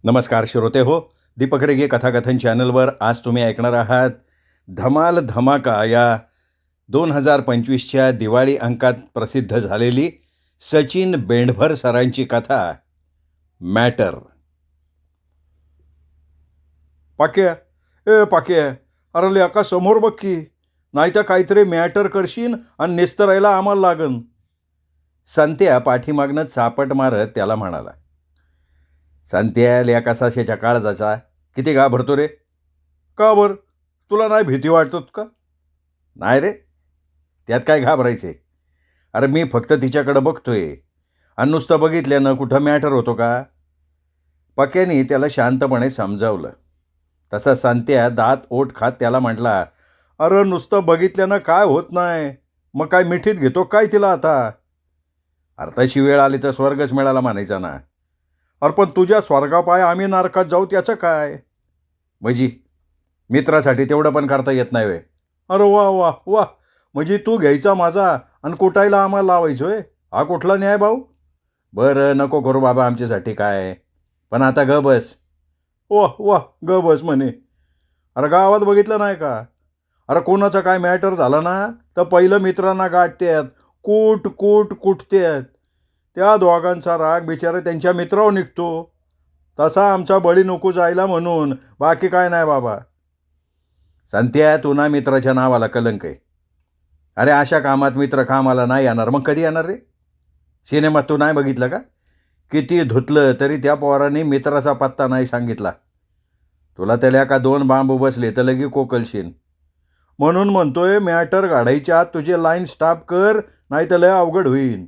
नमस्कार श्रोते हो. दीपक रेगे कथाकथन चॅनलवर आज तुम्ही ऐकणार आहात धमाल धमाका या 2025च्या दिवाळी अंकात प्रसिद्ध झालेली सचिन बेंडभर सरांची कथा मॅटर. पाक्या, ए पाक्या, अरे लेका समोर बघ की, नाही तर काहीतरी मॅटर करशील आणि निस्तरायला आम्हाला लागन. संत्या पाठीमागनं चापट मारत त्याला म्हणाला. संत्या लिया कसा शेच्या काळजाचा, किती घाबरतो रे? का बर, तुला नाही भीती वाटत का? नाही रे, त्यात काय घाबरायचे. अरे मी फक्त तिच्याकडं बघतोय आणि नुसतं बघितल्यानं कुठं मॅटर होतो का? पक्यानी त्याला शांतपणे समजावलं. तसा संत्या दात ओठ खात त्याला म्हटला, अरे नुसतं बघितल्यानं काय होत नाही, मग काय मिठीत घेतो काय तिला आता? अरे तशी वेळ आली तर स्वर्गच मिळाला म्हणायचा ना. अरे पण तुझ्या स्वर्गापाय आम्ही नरकात जाऊ त्याचं काय? म्हणजे मित्रासाठी तेवढं पण करता येत नाही वे? अरे वा वा वा, म्हणजे तू घ्यायचा माझा आणि कुटायला आम्हाला लावायचो आहे? हा कुठला न्याय भाऊ? बरं नको करू बाबा आमच्यासाठी काय, पण आता ग बस. वा वा, ग बस म्हणे. अरे गावात बघितलं नाही का? अरे कोणाचा काय मॅटर झाला ना तर पहिलं मित्रांना गाठतात, कूट कूट कुटतात. त्या दोघांचा राग बिचारे त्यांच्या मित्रावर निघतो. तसा आमचा बळी नको जायला म्हणून, बाकी काय नाही बाबा. संत्या तू ना मित्राच्या नावाला कलंक आहे. अरे अशा कामात मित्र कामाला नाही येणार, मग कधी येणार रे? सिनेमात तू नाही बघितलं का? किती धुतलं तरी त्या पोराने मित्राचा पत्ता नाही सांगितला. तुला त्याला का दोन बांबू बसले तर लगी कोकलशीन. म्हणून म्हणतोय मॅटर काढायच्या आत तुझे लाईन स्टॉप कर, नाही तर लय अवघड होईल.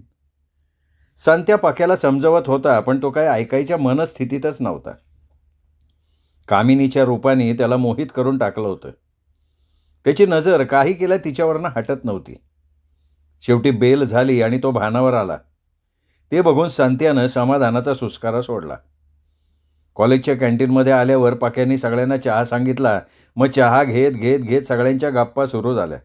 संत्या पक्याला समजवत होता, पण तो काय ऐकायच्या मनस्थितीतच नव्हता. कामिनीच्या रूपाने त्याला मोहित करून टाकलं होतं. त्याची नजर काही केल्या तिच्यावरनं हटत नव्हती. शेवटी बेल झाली आणि तो भानावर आला. ते बघून संत्यानं समाधानाचा सुस्कारा सोडला. कॉलेजच्या कॅन्टीनमध्ये आल्यावर पाक्यांनी सगळ्यांना चहा सांगितला. मग चहा घेत घेत घेत सगळ्यांच्या गप्पा सुरू झाल्या.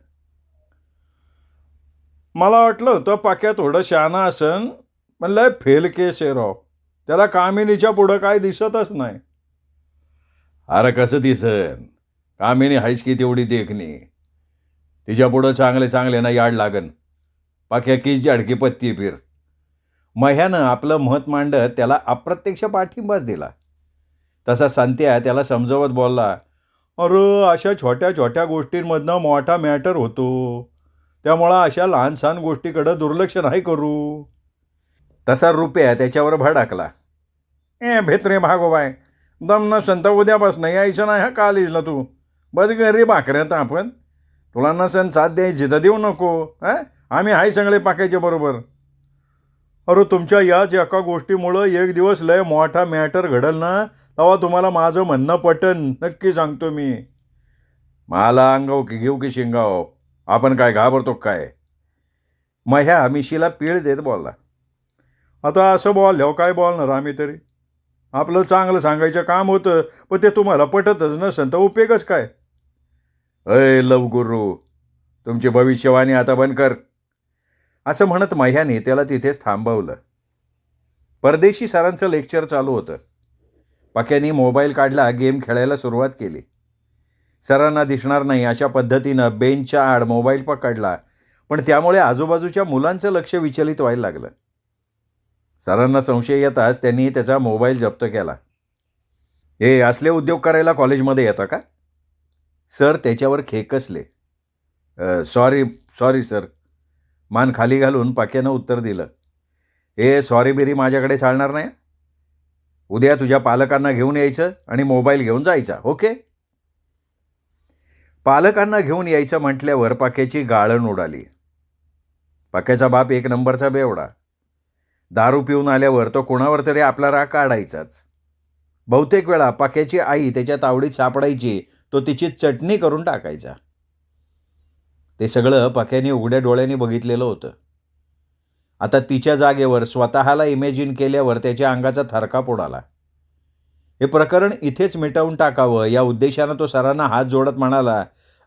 मला वाटलं होतं पाक्या थोडं शहाणा असन, म्हणलं फेल केस आहे राव. त्याला कामिनीच्या पुढं काय दिसतच नाही. अरे कसं दिसन, कामिनी हायच की तेवढी देखणी. तिच्या पुढं चांगले चांगले ना याड लागन. पाक्या की झाडकी पत्ती फिर. मह्यानं आपलं मत मांडत त्याला अप्रत्यक्ष पाठिंबाच दिला. तसा संत्या त्याला समजवत बोलला, अरे अशा छोट्या छोट्या गोष्टींमधनं मोठा मॅटर होतो, त्यामुळं अशा लहान सहान गोष्टीकडं दुर्लक्ष नाही करू. तसा रुपया त्याच्यावर भडाकला. भेत्रे भागोबाय, दम नसन तर उद्यापासून यायचं नाही हा कॉलेजला तू. बस घरी भाकऱ्यात आपण. तुला नसन साथ द्यायची तर देऊ नको. आम्ही हाय सगळे पाकायचे बरोबर. अरे तुमच्या याच एका गोष्टीमुळं एक दिवस लय मोठा मॅटर घडल ना, तेव्हा तुम्हाला माझं म्हणणं पटन, नक्की सांगतो मी. मला अंगाव की घेऊ की शिंगाव, आपण काय घाबरतो काय? मह्या मिशीला पीळ देत बोलला. आता असं बोलल्यावर काय बोलणार आम्ही तरी? आपलं चांगलं सांगायचं काम होतं, पण ते तुम्हाला पटतच नसेल तर उपयोगच काय? अय लवगुरू, तुमची भविष्यवाणी आता बंद कर, असं म्हणत मह्याने त्याला तिथेच थांबवलं. परदेशी सरांचं लेक्चर चालू होतं. पक्यानी मोबाईल काढला, गेम खेळायला सुरुवात केली. सरांना दिसणार नाही अशा पद्धतीनं बेंचच्या आड मोबाईल पकडला, पण त्यामुळे आजूबाजूच्या मुलांचं लक्ष विचलित व्हायला लागलं. सरांना संशय येताच त्यांनी त्याचा मोबाईल जप्त केला. हे असले उद्योग करायला कॉलेजमध्ये येतं का? सर त्याच्यावर खेकसले. सॉरी सॉरी सर, मान खाली घालून पाक्यानं उत्तर दिलं. हे सॉरी बिरी माझ्याकडे चालणार नाही. उद्या तुझ्या पालकांना घेऊन यायचं आणि मोबाईल घेऊन जायचा, ओके? पालकांना घेऊन यायचं म्हटल्यावर पाक्याची गाळण उडाली. पाक्याचा बाप एक नंबरचा बेवडा. दारू पिऊन आल्यावर तो कोणावर तरी आपला राग काढायचाच. बहुतेक वेळा पाक्याची आई त्याच्या तावडीत सापडायची, तो तिची चटणी करून टाकायचा. ते सगळं पाक्याने उघड्या डोळ्यांनी बघितलेलं होतं. आता तिच्या जागेवर स्वतःला इमॅजिन केल्यावर त्याच्या अंगाचा थरकाप उडाला. हे प्रकरण इथेच मिटवून टाकावं या उद्देशानं तो सरांना हात जोडत म्हणाला,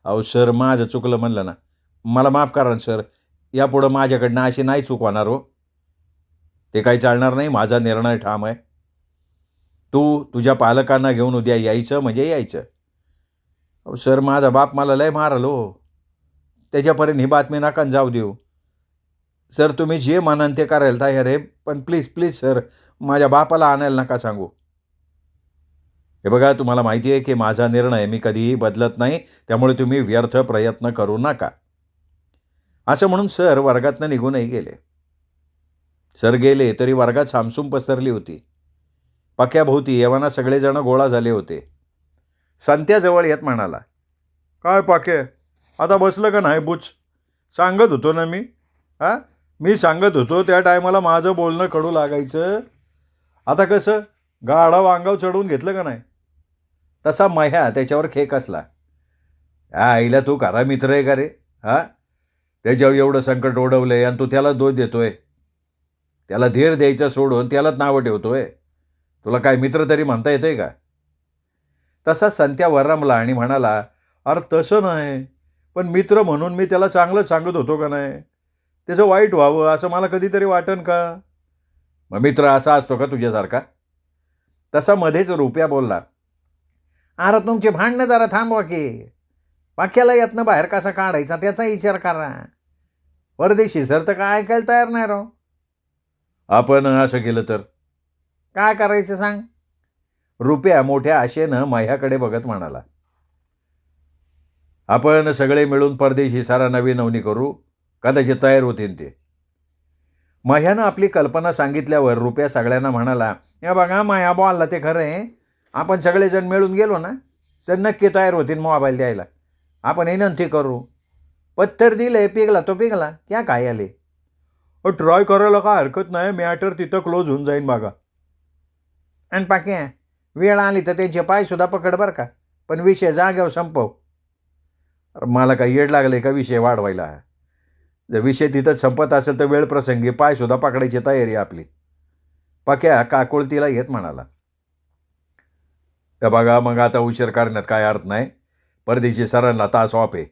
अहो सर, माझं चुकलं म्हणलं ना, मला माफ करा सर, यापुढं माझ्याकडनं अशी नाही चूक होणार हो. ते काही चालणार नाही, माझा निर्णय ठाम आहे. तू तुझ्या पालकांना घेऊन उद्या यायचं म्हणजे यायचं. अहो सर, माझा बाप मला लय मारल हो. त्याच्यापर्यंत ही बातमी नका जाऊ देऊ. सर, तुम्ही जे म्हणाल ते करायला तयार आहे, पण प्लीज प्लीज सर, माझ्या बापाला आणायला नका सांगू. हे बघा, तुम्हाला माहिती आहे की माझा निर्णय मी कधीही बदलत नाही, त्यामुळे तुम्ही व्यर्थ प्रयत्न करू नका. असं म्हणून सर वर्गातनं निघूनही गेले. सर गेले तरी वर्गात सामसूम पसरली होती. पक्याभोवती एव्हाना सगळेजण गोळा झाले होते. संत्याजवळ येत म्हणाला, काय पाके, आता बसलं का नाही बुच? सांगत होतो ना मी. हां, मी सांगत होतो त्या टायमाला माझं बोलणं कडू लागायचं. आता कसं गाढा वांगाव चढवून घेतलं का नाही? तसा मह्या त्याच्यावर खेक असला. आईला तू खरा मित्र आहे का रे? हां, त्याच्यावर एवढं संकट ओढवलंय आणि तू त्याला दोष देतोय. त्याला धीर द्यायचं सोडून त्यालाच नावं ठेवतोय. तुला काय मित्र तरी म्हणता येतंय का? तसा संत्या वरमला आणि म्हणाला, अरे तसं नाही, पण मित्र म्हणून मी त्याला चांगलं सांगत होतो का नाही? त्याचं वाईट व्हावं असं मला कधीतरी वाटन का? मग मित्र असा असतो का तुझ्यासारखा? तसा मध्येच रुपया बोलला, अरे तुमचे भांडणं जरा थांबवा की. पाक्याला यातनं बाहेर कसा काढायचा त्याचा विचार करा. परदेशी सर तर काय ऐकायला तयार नाही राव. आपण असं केलं तर काय करायचं सांग? रुपया मोठ्या आशेनं मह्याकडे बघत म्हणाला, आपण सगळे मिळून परदेशी सारा नवीन करू, कदाचित तयार होतील ते. मह्यानं आपली कल्पना सांगितल्यावर रुपया सगळ्यांना म्हणाला, या बघा माया बोलला ते खरं आहे. आपण सगळेजण मिळून गेलो ना, सर नक्की तयार होतील मोबाईल द्यायला. आपण विनंती करू. पत्तर दिले, पिघला तो पिघला, क्या काय आले. ट्राय करायला काय हरकत नाही, मॅटर तिथं क्लोज होऊन जाईन बघा. आणि पाक्या, वेळ आली तर त्यांचे पायसुद्धा पकड बरं का, पण विषय जाग्यावर संपव. अरे मला काही येड लागले का विषय वाढवायला? जर विषय तिथंच संपत असेल तर वेळ प्रसंगी पायसुद्धा पकडायची तयारी आपली. पक्या काकुळतीला येत म्हणाला, तर बघा मग आता उशीर करण्यात काय अर्थ नाही. परदेशी सरांना तास ऑफ आहे.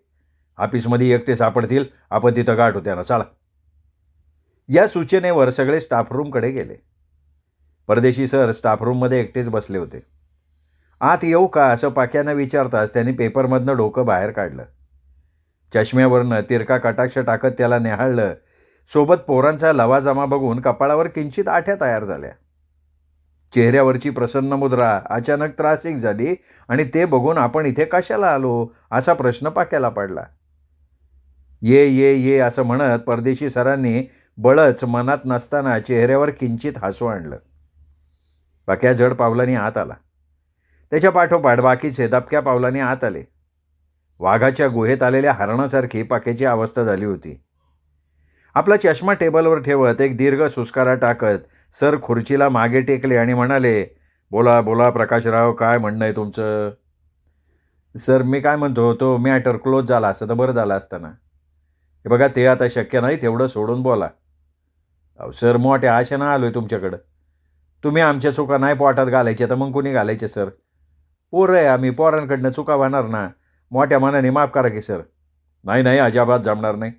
ऑफिसमध्ये एकटे सापडतील, आपण तिथं गाठू त्यांना, चला. या सूचनेवर सगळे स्टाफ रूमकडे गेले. परदेशी सर स्टाफ रूममध्ये एकटेच बसले होते. आत येऊ का असं पाक्यानं विचारताच त्यांनी पेपरमधनं डोकं बाहेर काढलं. चष्म्यावरनं तिरका कटाक्ष टाकत त्याला निहाळलं. सोबत पोरांचा लवाजमा बघून कपाळावर किंचित आठ्या तयार झाल्या. चेहऱ्यावरची प्रसन्न मुद्रा अचानक त्रासिक झाली आणि ते बघून आपण इथे कशाला आलो असा प्रश्न पाक्याला पडला. ये ये ये असं म्हणत परदेशी सरांनी बळच मनात नसताना चेहऱ्यावर किंचित हसू आणलं. पाक्या जड पावलांनी आत आला. त्याच्या पाठोपाठ बाकीचे दबक्या पावलांनी आत आले. वाघाच्या गुहेत आलेल्या हरणासारखी पाक्याची अवस्था झाली होती. आपला चष्मा टेबलवर ठेवत एक दीर्घ सुस्कारा टाकत सर खुर्चीला मागे टेकले आणि म्हणाले, बोला बोला प्रकाशराव, काय म्हणणं आहे तुमचं? सर, मी काय म्हणतो, तो मॅटर क्लोज झाला असतं तर बरं झालं असतं ना. हे बघा, ते आता शक्य नाही, तेवढं सोडून बोला. अहो सर, मोठ्या आशेनं आलो आहे तुमच्याकडं. तुम्ही आमच्या चुका नाही पोटात घालायच्या तर मग कुणी घालायचे सर? पोरं आहे आम्ही, पोरांकडनं चुका होणार ना. मोठ्या मनाने माफ करा की सर. नाही नाही, अजिबात जमणार नाही.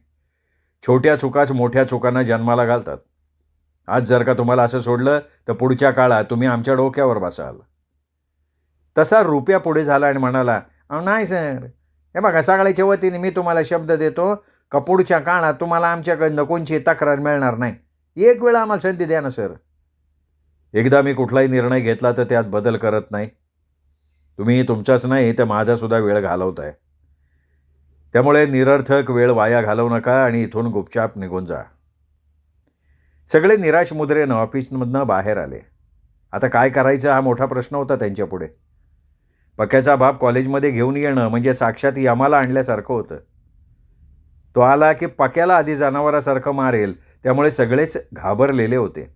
छोट्या चुकाच मोठ्या चुकांना जन्माला घालतात. आज जर का तुम्हाला असं सोडलं तर पुढच्या काळात तुम्ही आमच्या डोक्यावर बसाल. तसा रुपया पुढे झाला आणि म्हणाला, अहो नाही सर, हे बघा सगळ्याच्या वतीने मी तुम्हाला शब्द देतो का पुढच्या काळात तुम्हाला आमच्याकडनं कोणची तक्रार मिळणार नाही. एक वेळा आम्हाला संधी द्या ना सर. एकदा मी कुठलाही निर्णय घेतला तर त्यात बदल करत नाही. तुम्ही तुमचाच नाही तर माझासुद्धा वेळ घालवताय. त्यामुळे निरर्थक वेळ वाया घालवू नका आणि इथून गुपचाप निघून जा. सगळे निराश मुद्रेनं ऑफिसमधनं बाहेर आले. आता काय करायचं हा मोठा प्रश्न होता त्यांच्यापुढे. पक्याचा बाप कॉलेजमध्ये घेऊन येणं म्हणजे साक्षात यमाला आणल्यासारखं होतं. तो आला की पक्याला आधी जनावरासारखं मारेल, त्यामुळे सगळेच घाबरलेले होते.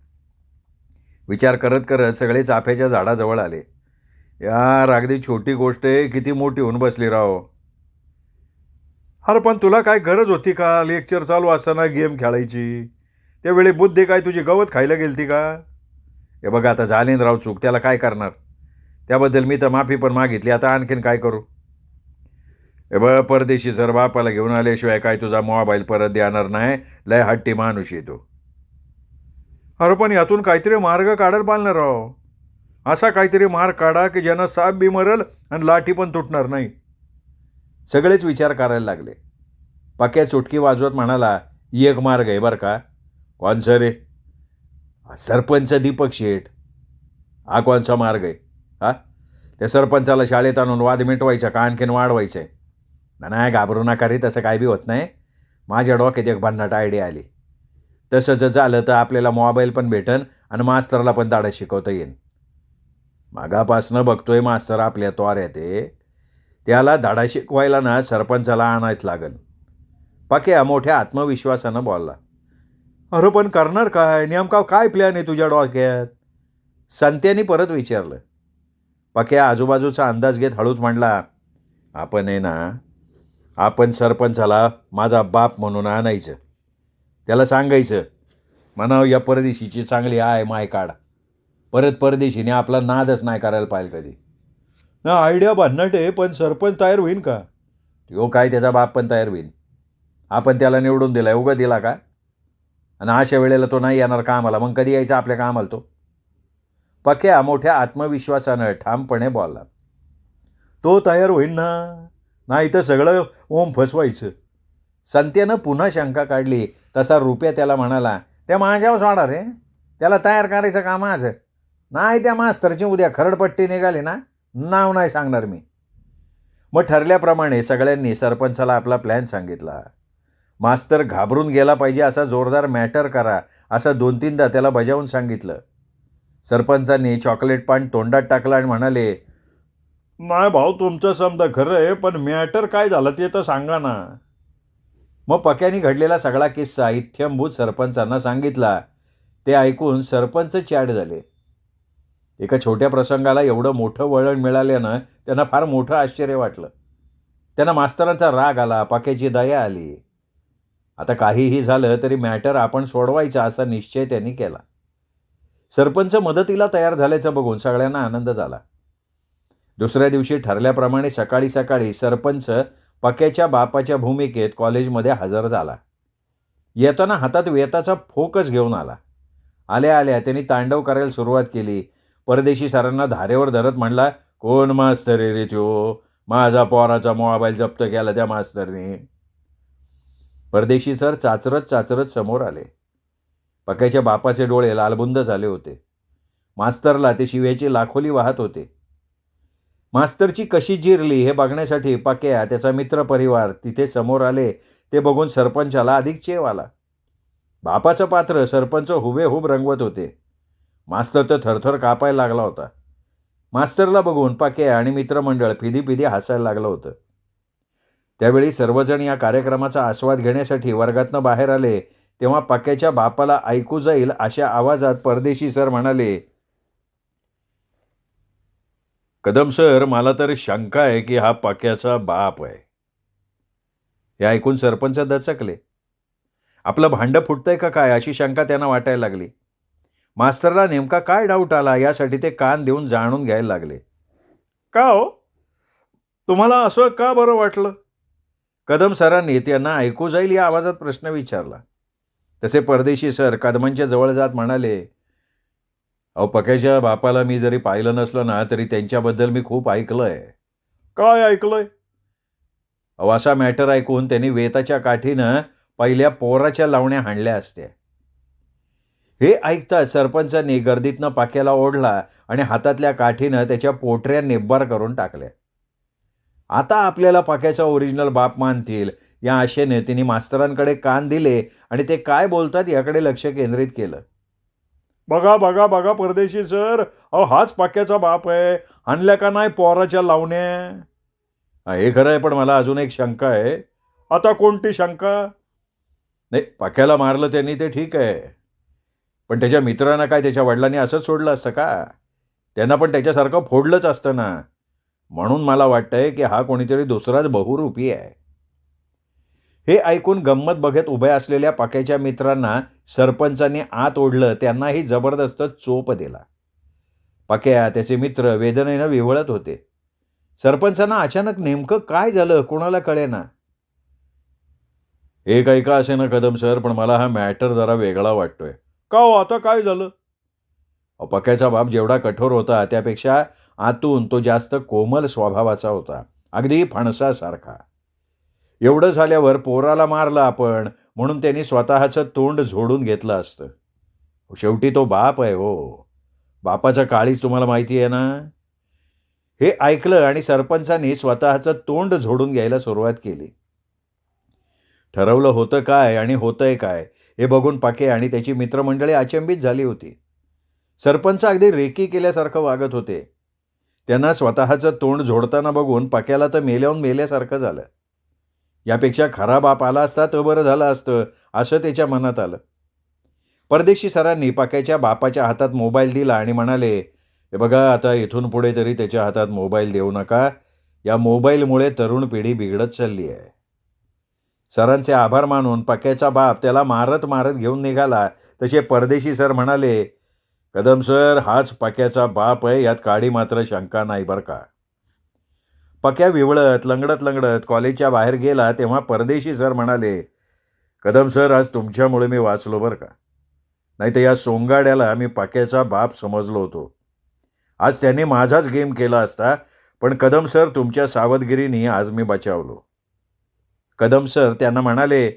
विचार करत करत सगळे चाफ्याच्या झाडाजवळ आले. यार, अगदी छोटी गोष्ट आहे, किती मोठी होऊन बसली राव. अरे पण तुला काय गरज होती का लेक्चर चालू असताना गेम खेळायची? त्यावेळी बुद्धी काय तुझी गवत खायला गेलती का? हे बघा, आता झालीन राव चूक, त्याला काय करणार. त्याबद्दल मी तर माफी पण मागितली, आता आणखीन काय करू? हे बघ, परदेशी सर बापाला घेऊन आल्याशिवाय काय तुझा मोबाईल परत देणार नाही. लय हट्टी माणूस येतो. अरे पण यातून काहीतरी मार्ग काढायला पाहिलं राव. असा काहीतरी मार काढा की ज्यानं साप बी मरल आणि लाठी पण तुटणार नाही. सगळेच विचार करायला लागले. पक्या चुटकी वाजवत म्हणाला, एक मार्ग आहे बरं का. कोणचा रे? सरपंच दीपक शेठ. हा कोणचा मार्ग आहे? हा, त्या सरपंचाला शाळेत आणून वाद मिटवायचा का आणखीन वाढवायचं आहे? नाही, घाबरू नका रे, तसं काय बी होत नाही. माझ्या डोक्यात एक भन्नाट आयडिया आली. तसं जर झालं तर आपल्याला मोबाईल पण भेटन आणि मास्तरला पण धडा शिकवता येईल. मागापासनं बघतोय मास्तर आपल्या त्वाऱ्यात आहे. त्याला धडा शिकवायला ना सरपंचाला आणायच लागल. पक्या मोठ्या आत्मविश्वासानं बोलला. अरे पण करणार काय? नेमका काय प्लॅन आहे तुझ्या डोक्यात? संत्याने परत विचारलं. पक्या आजूबाजूचा अंदाज घेत हळूच म्हणला, आपण आहे ना, आपण सरपंचाला माझा बाप म्हणून आणायचं. त्याला सांगायचं, म्हणावं या परदेशीची चांगली आहे माय काढ. परत परदेशीने आपला नादच नाही करायला पाहिजे कधी. ना आयडिया भन्नाट आहे, पण सरपंच तयार होईन का? तो काय त्याचा बाप पण तयार होईन. आपण त्याला निवडून दिला, उगा दिला का? आणि अशा वेळेला तो नाही येणार कामाला, मग कधी यायचा आपल्या कामाला तो? पक्या मोठ्या आत्मविश्वासानं ठामपणे बोलला. तो तयार होईन ना, नाही तर सगळं ओम फसवायचं. संत्यानं पुन्हा शंका काढली. तसा रुपया त्याला म्हणाला, त्या माझ्यावर सोडा रे, त्याला तयार करायचं का माझं? नाही त्या मास्तरची उद्या खरडपट्टी निघाली ना, नाव नाही सांगणार मी. मग ठरल्याप्रमाणे सगळ्यांनी सरपंचाला आपला प्लॅन सांगितला. मास्तर घाबरून गेला पाहिजे असा जोरदार मॅटर करा असं 2-3दा त्याला बजावून सांगितलं. सरपंचांनी चॉकलेट पान तोंडात टाकला आणि म्हणाले, नाही भाऊ, तुमचं समजा खरं आहे, पण मॅटर काय झालं ते तर सांगा ना. मग पक्याने घडलेला सगळा किस्सा इत्थंभूत सरपंचांना सांगितला. ते ऐकून सरपंच चॅड झाले. एका छोट्या प्रसंगाला एवढं मोठं वळण मिळाल्यानं त्यांना फार मोठं आश्चर्य वाटलं. त्यांना मास्तरांचा राग आला, पक्याची दया आली. आता काहीही झालं तरी मॅटर आपण सोडवायचा असा निश्चय त्यांनी केला. सरपंच मदतीला तयार झाल्याचं बघून सगळ्यांना आनंद झाला. दुसऱ्या दिवशी ठरल्याप्रमाणे सकाळी सकाळी सरपंच पक्याच्या बापाच्या भूमिकेत कॉलेजमध्ये हजर झाला. येताना हातात वेताचा फोकच घेऊन आला. आल्या आल्या त्यांनी तांडव करायला सुरुवात केली. परदेशी सरांना धारेवर धरत म्हणला, कोण मास्तर रे त्यो? माझा पोराचा मोबाईल जप्त केला त्या मास्तरने. परदेशी सर चाचरत चाचरत समोर आले. पक्याच्या बापाचे डोळे लालबुंद झाले होते. मास्तरला ते शिव्याची लाखोली वाहत होते. मास्तरची कशी जिरली हे बघण्यासाठी पक्या, त्याचा मित्रपरिवार तिथे समोर आले. ते बघून सरपंचाला अधिक चेव आला. बापाचं पात्र सरपंच हुबेहूब रंगवत होते. मास्तर तर थरथर कापायला लागला होता. मास्तरला बघून पक्या आणि मित्रमंडळ फिदी फिदी हसायला लागलं होतं. त्यावेळी सर्वजण या कार्यक्रमाचा आस्वाद घेण्यासाठी वर्गातनं बाहेर आले. तेव्हा पक्याच्या बापाला ऐकू जाईल अशा आवाजात परदेशी सर म्हणाले, कदम सर, मला तर शंका आहे की हा पक्याचा बाप आहे. हे ऐकून सरपंच दचकले. आपलं भांडं फुटतंय का काय अशी शंका त्यांना वाटायला लागली. मास्तरला नेमका काय डाऊट आला यासाठी ते कान देऊन जाणून घ्यायला लागले. का हो, तुम्हाला असं का बरं वाटलं? कदम सरांनी त्यांना ऐकू जाईल या आवाजात प्रश्न विचारला. तसे परदेशी सर कदमांच्या जवळ जात म्हणाले, अहो, पक्याच्या बापाला मी जरी पाहिलं नसलं ना तरी त्यांच्याबद्दल मी खूप ऐकलंय. काय ऐकलंय? अहो, असा मॅटर ऐकून त्यांनी वेताच्या काठीनं पहिल्या पोराच्या लावण्या हाणल्या असत्या. हे ऐकताच सरपंचांनी गर्दीतनं पाक्याला ओढला आणि हातातल्या काठीनं त्याच्या पोटऱ्या निब्बार करून टाकल्या. आता आपल्याला पाक्याचा ओरिजिनल बाप मानतील या आशेने त्यांनी मास्तरांकडे कान दिले आणि ते काय बोलतात याकडे लक्ष केंद्रित केलं. बघा बघा बघा परदेशी सर, अहो हाच पाक्याचा बाप आहे. आणल्या का नाही पोराच्या लावण्या? हे खरं आहे, पण मला अजून एक शंका आहे. आता कोणती शंका? नाही, पाक्याला मारलं त्यांनी ते ठीक आहे, पण त्याच्या मित्रांना काय त्याच्या वडिलांनी असंच सोडलं असतं का? त्यांना पण त्याच्यासारखं फोडलंच असतं ना. म्हणून मला वाटतंय की हा कोणीतरी दुसराच बहुरूपी आहे. हे ऐकून गंमत बघत उभ्या असलेल्या पाक्याच्या मित्रांना सरपंचांनी आत ओढलं. त्यांनाही जबरदस्त चोप दिला. पाक्या, त्याचे मित्र वेदनेनं विव्हळत होते. सरपंचांना अचानक नेमकं काय झालं कोणाला कळेना. हे काही का असे ना कदम सर, पण मला हा मॅटर जरा वेगळा वाटतोय. का हो, आता काय झालं? पक्याचा बाप जेवढा कठोर होता त्यापेक्षा आतून तो जास्त कोमल स्वभावाचा होता, अगदी फणसासारखा. एवढं झाल्यावर पोराला मारलं आपण म्हणून त्यांनी स्वतःचं तोंड झोडून घेतलं असतं. शेवटी तो बाप आहे हो. बापाचं काळीज तुम्हाला माहिती आहे ना. हे ऐकलं आणि सरपंचांनी स्वतःचं तोंड झोडून घ्यायला सुरुवात केली. ठरवलं होतं काय आणि होतंय काय हे बघून पाके आणि त्याची मित्रमंडळी अचंबित झाली होती. सरपंच अगदी रेकी केल्यासारखं वागत होते. त्यांना स्वतःचं तोंड झोडताना बघून पाक्याला तर मेल्याहून मेल्यासारखं झालं. यापेक्षा खरा बाप आला असता तर बरं झालं असतं, असं त्याच्या मनात आलं. परदेशी सरांनी पाक्याच्या बापाच्या हातात मोबाईल दिला आणि म्हणाले, हे बघा आता इथून पुढे तरी त्याच्या हातात मोबाईल देऊ नका. या मोबाईलमुळे तरुण पिढी बिघडत चालली आहे. सरांचे आभार मानून पाक्याचा बाप त्याला मारत मारत घेऊन निघाला. तसे परदेशी सर म्हणाले, कदम सर हाच पाक्याचा बाप आहे, यात काडी मात्र शंका नाही बरं का. पक्या विवळत लंगडत लंगडत कॉलेजच्या बाहेर गेला तेव्हा परदेशी सर म्हणाले, कदम सर आज तुमच्यामुळे मी वाचलो बरं का. नाही तर या सोंगाड्याला मी पाक्याचा बाप समजलो होतो. आज त्यांनी माझाच गेम केला असता, पण कदम सर तुमच्या सावधगिरीने आज मी बचावलो. कदम सर त्यांना म्हणाले,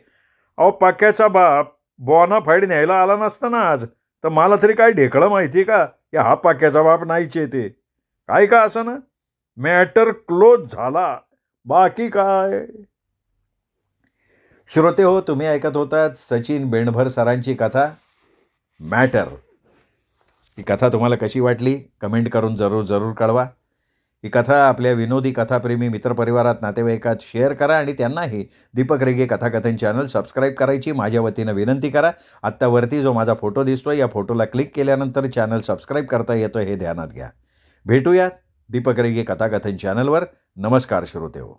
अहो पाक्याचा बाप बोनाफाईड न्यायला आला नसता ना आज, तर मला तरी काय ढेकळं माहिती का की हा पाक्याचा बाप नाहीच येते. काय का असं ना, मॅटर क्लोज झाला, बाकी काय. श्रोते हो, तुम्ही ऐकत होतात सचिन बेंडभर सरांची कथा मॅटर. ही कथा तुम्हाला कशी वाटली कमेंट करून जरूर कळवा. ही कथा आपल्या विनोदी कथाप्रेमी मित्रपरिवारात नातेवाईकात शेअर करा आणि त्यांनाही दीपक रेगे कथाकथन चॅनल सबस्क्राईब करायची माझ्या वतीनं विनंती करा. आत्तावरती जो माझा फोटो दिसतोय या फोटोला क्लिक केल्यानंतर चॅनल सबस्क्राईब करता येतं हे ध्यानात घ्या. भेटूयात दीपक रेगे कथाकथन चॅनलवर. नमस्कार श्रोते हो.